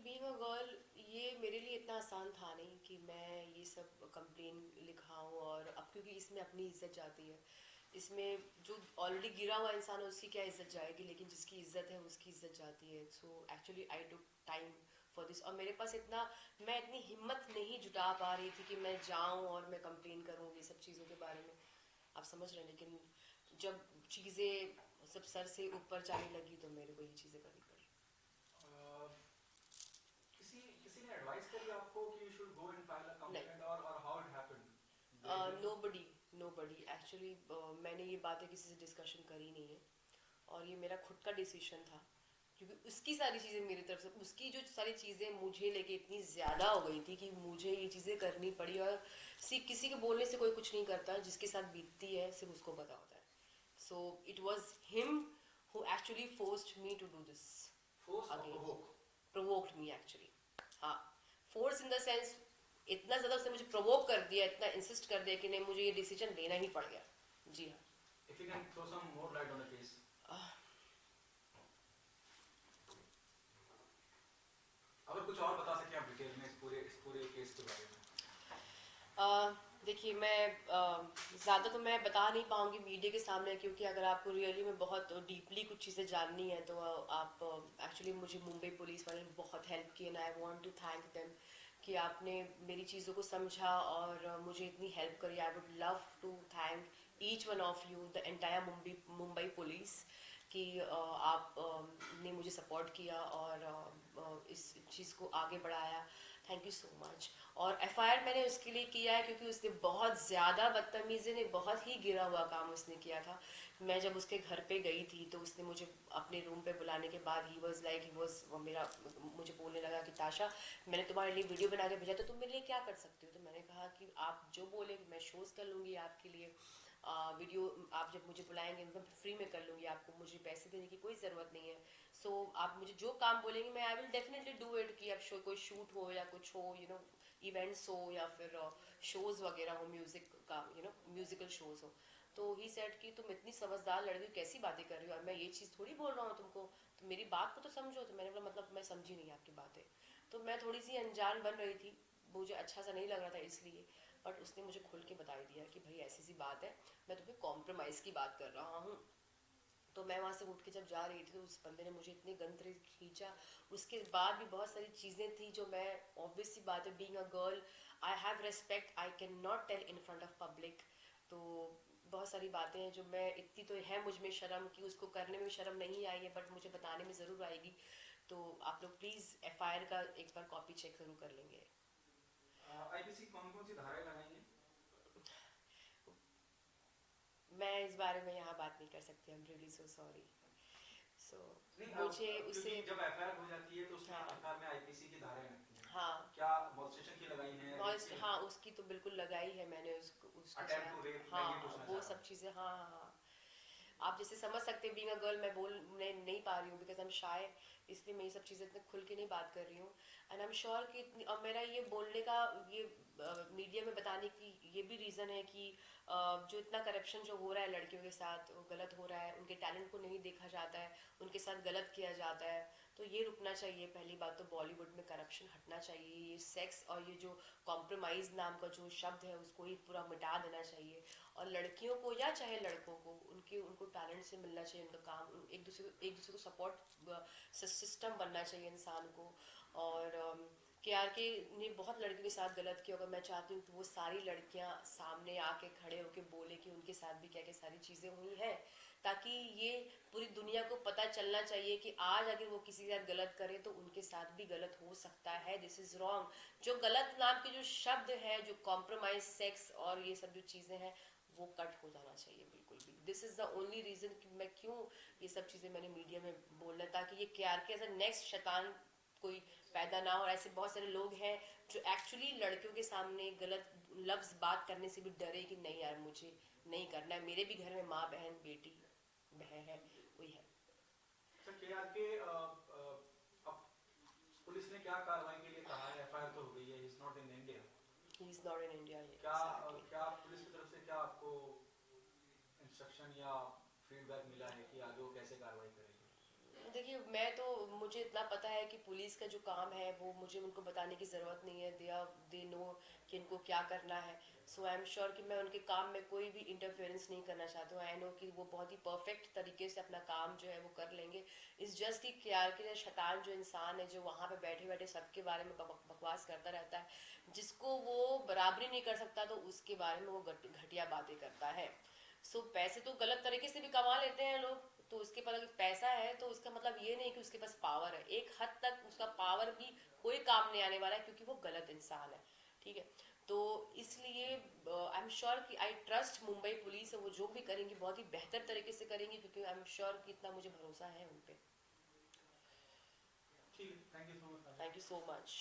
Being a girl ये मेरे लिए इतना आसान था नहीं कि मैं ये सब कंप्लेन लिखाऊं। और अब क्योंकि इसमें अपनी इज्जत जाती है, इसमें जो ऑलरेडी गिरा हुआ इंसान है उसकी क्या इज्जत जाएगी, लेकिन जिसकी इज्जत है उसकी इज्जत जाती है। So actually I took time for this. और मेरे पास इतना, मैं इतनी हिम्मत नहीं जुटा पा रही थी कि मैं जाऊं और मैं कंप्लेन करूं ये सब चीज़ों के बारे में। आप समझ रहे हैं, लेकिन जब चीज़ें सब सर से ऊपर जाने लगी तो मेरे को ये चीज़ें करनी पड़ी। किसी किसी ने एडवाइस करी आपको कि you should go and file a नहीं, कंप्लेंट और how it happened there you nobody, nobody actually. मैंने ये बातें किसी से डिस्कशन करी नहीं है, और ये मेरा खुद का डिसीजन था। क्योंकि उसकी सारी चीज़ें मेरी तरफ से, उसकी जो सारी चीज़ें मुझे लेके इतनी ज़्यादा हो गई थी कि मुझे ये चीज़ें करनी पड़ी। और किसी के बोलने से कोई कुछ नहीं करता, जिसके साथ बीतती है सिर्फ उसको पता होता है। So it was him who actually forced me to do this force और again, provoke? Provoked me actually. हाँ, फोर्स इन द सेंस, इतना ज़्यादा उसने मुझे प्रोवोक कर दिया, इतना इंसिस्ट कर दिया कि नहीं, मुझे ये डिसीजन लेना ही पड़ गया। जी हाँ। If you can throw some more light on the case. अगर कुछ और बता सके आप डिटेल में इस पूरे केस के बारे में। देखिए, मैं ज़्यादा तो मैं बता नहीं पाऊँगी मीडिया के सामने, क्योंकि अगर आपको रियली में बहुत डीपली कुछ चीज़ें जाननी है तो आप एक्चुअली मुझे मुंबई पुलिस वाले ने बहुत हेल्प की, and I want to thank them कि आपने मेरी चीज़ों को समझा और मुझे इतनी हेल्प करी। I would love to thank each one of you, the entire Mumbai police, कि आप ने मुझे सपोर्ट किया और इस चीज़ को आगे बढ़ाया। Thank you so much. और एफआईआर मैंने उसके लिए किया है क्योंकि उसने बहुत ज़्यादा बदतमीजी ने, बहुत ही गिरा हुआ काम उसने किया था। मैं जब उसके घर पे गई थी तो उसने मुझे अपने रूम पे बुलाने के बाद ही वॉज मेरा, मुझे बोलने लगा कि ताशा, मैंने तुम्हारे लिए वीडियो बना के भेजा, तो तुम मेरे लिए क्या कर सकती हो? तो मैंने कहा कि आप जो बोले मैं शोज़ कर लूँगी आपके लिए, वीडियो आप जब मुझे बुलाएंगे मैं फ्री में कर लूँगी, आपको मुझे पैसे देने की कोई ज़रूरत नहीं है। सो आप मुझे जो काम बोलेंगे मैं I will definitely do it. कि अब कोई शूट हो या कुछ हो, इवेंट्स हो या फिर शोज़ वगैरह हो, म्यूज़िक का, म्यूज़िकल शोज़ हो। तो ही सेड कि तुम इतनी समझदार लड़की हो, कैसी बातें कर रही हो, और मैं ये चीज़ थोड़ी बोल रहा हूँ तुमको, तो मेरी बात को तो समझो। तो मैंने बोला मतलब मैं समझी नहीं आपकी बातें। तो मैं थोड़ी सी अनजान बन रही थी, मुझे अच्छा सा नहीं लग रहा था इसलिए। बट उसने मुझे खुल के बता दिया कि भाई ऐसी सी बात है, मैं तुम्हें कॉम्प्रोमाइज़ की बात कर रहा हूँ। तो मैं वहाँ से उठ के जब जा रही थी तो उस बंदे ने मुझे इतनी गंद खींचा। उसके बाद भी बहुत सारी चीज़ें थी जो मैं, ऑब्वियस सी बात है, being a girl I have respect, I can not tell in front of public. तो बहुत सारी बातें हैं जो मैं, इतनी तो है मुझ में शर्म कि उसको करने में शर्म नहीं आई है, बट मुझे बताने में ज़रूर आएगी। तो आप लोग प्लीज़ एफआईआर का एक बार कॉपी चेक ज़रूर कर लेंगे। आईपीसी कौन कौन सी धाराएं लगाएंगे? मैं इस बारे में यहाँ बात नहीं कर सकती, I am really so sorry. So नहीं, मुझे उसे, क्योंकि जब एफआईआर हो जाती है तो उसमें हाँ, एफआईआर में आईपीसी की धाराएं लगती हैं। हाँ, क्या मॉल्स्टेशन की लगाई हैं, रेप नॉइस, की हाँ लगाई हैं? उसकी तो बिल्कुल लगाई है मैंने, उसको उसके अटेम्प्ट टू साथ, रेप, मैं ये हाँ पूछना वो चाह रहा सब हूँ। चीज़ें, हाँ हाँ हाँ। आप जैसे समझ सकते हैं, बीइंग अ गर्ल मैं बोल नहीं पा रही हूँ बिकॉज आई एम शाय, इसलिए मैं ये सब चीज़ें इतने खुल के नहीं बात कर रही हूँ। एंड आई एम श्योर कि और मेरा ये बोलने का, ये मीडिया में बताने की ये भी रीज़न है कि जो इतना करप्शन जो हो रहा है लड़कियों के साथ, वो गलत हो रहा है, उनके टैलेंट को नहीं देखा जाता है, उनके साथ गलत किया जाता है। तो ये रुकना चाहिए। पहली बात तो बॉलीवुड में करप्शन हटना चाहिए, ये सेक्स और ये जो कॉम्प्रोमाइज़ नाम का जो शब्द है उसको ही पूरा मिटा देना चाहिए। और लड़कियों को या चाहे लड़कों को, उनको टैलेंट से मिलना चाहिए, उनका काम, एक दूसरे को सपोर्ट सिस्टम बनना चाहिए इंसान को। और KRK ने बहुत लड़कियों के साथ गलत किया होगा, मैं चाहती हूँ कि वो सारी लड़कियाँ सामने आके खड़े होके बोले कि उनके साथ भी क्या क्या सारी चीज़ें हुई हैं, ताकि ये पूरी दुनिया को पता चलना चाहिए कि आज अगर वो किसी के साथ गलत करे तो उनके साथ भी गलत हो सकता है। This is wrong. जो गलत नाम के जो शब्द है, जो कॉम्प्रोमाइज सेक्स और ये सब जो चीज़ें हैं, वो कट हो जाना चाहिए बिल्कुल भी। This is the only reason कि मैं क्यों ये सब चीज़ें मैंने मीडिया में बोलना, ताकि ये KRK एज अ नेक्स्ट शैतान कोई पैदा ना हो। और ऐसे बहुत सारे लोग हैं जो एक्चुअली लड़कियों के सामने गलत लफ्ज़ बात करने से भी डरे कि नहीं यार मुझे नहीं करना है, मेरे भी घर में माँ बहन बेटी बहन है, कोई है। सर, केआरके अब पुलिस ने क्या कार्रवाई के लिए कहा है? एफआईआर तो हो गई है, he is not in India. He is not in India क्या एग्जैक्टली। क्या पुलिस की तरफ से क्या आपको इंस्ट्रक्शन या फीडबैक मिला है कि आगे वो कैसे कार्रवाई करेगी? देखिए मैं तो मुझे इतना पता है कि पुलिस का जो काम है वो मुझे उनको बताने की ज़रूरत नहीं है। दे नो कि इनको क्या करना है। सो आई एम श्योर कि मैं उनके काम में कोई भी इंटरफेरेंस नहीं करना चाहती हूँ। आई नो कि वो बहुत ही परफेक्ट तरीके से अपना काम जो है वो कर लेंगे। इस जस्ट कि क्या कि शैतान जो इंसान है जो वहाँ पे बैठे बैठे सबके बारे में बकवास करता रहता है, जिसको वो बराबरी नहीं कर सकता तो उसके बारे में वो घटिया बातें करता है। सो पैसे तो गलत तरीके से भी कमा लेते हैं लोग, तो उसके पास अगर पैसा है तो उसका मतलब ये नहीं कि उसके पास पावर है। एक हद तक उसका पावर भी कोई काम नहीं आने वाला है क्योंकि वो गलत इंसान है। ठीक है, तो इसलिए आई एम श्योर कि आई ट्रस्ट मुंबई पुलिस, वो जो भी करेंगी बहुत ही बेहतर तरीके से करेंगी क्योंकि आई एम श्योर कि इतना मुझे भरोसा है उन पे। ठीक है, thank you so much. Thank you so much.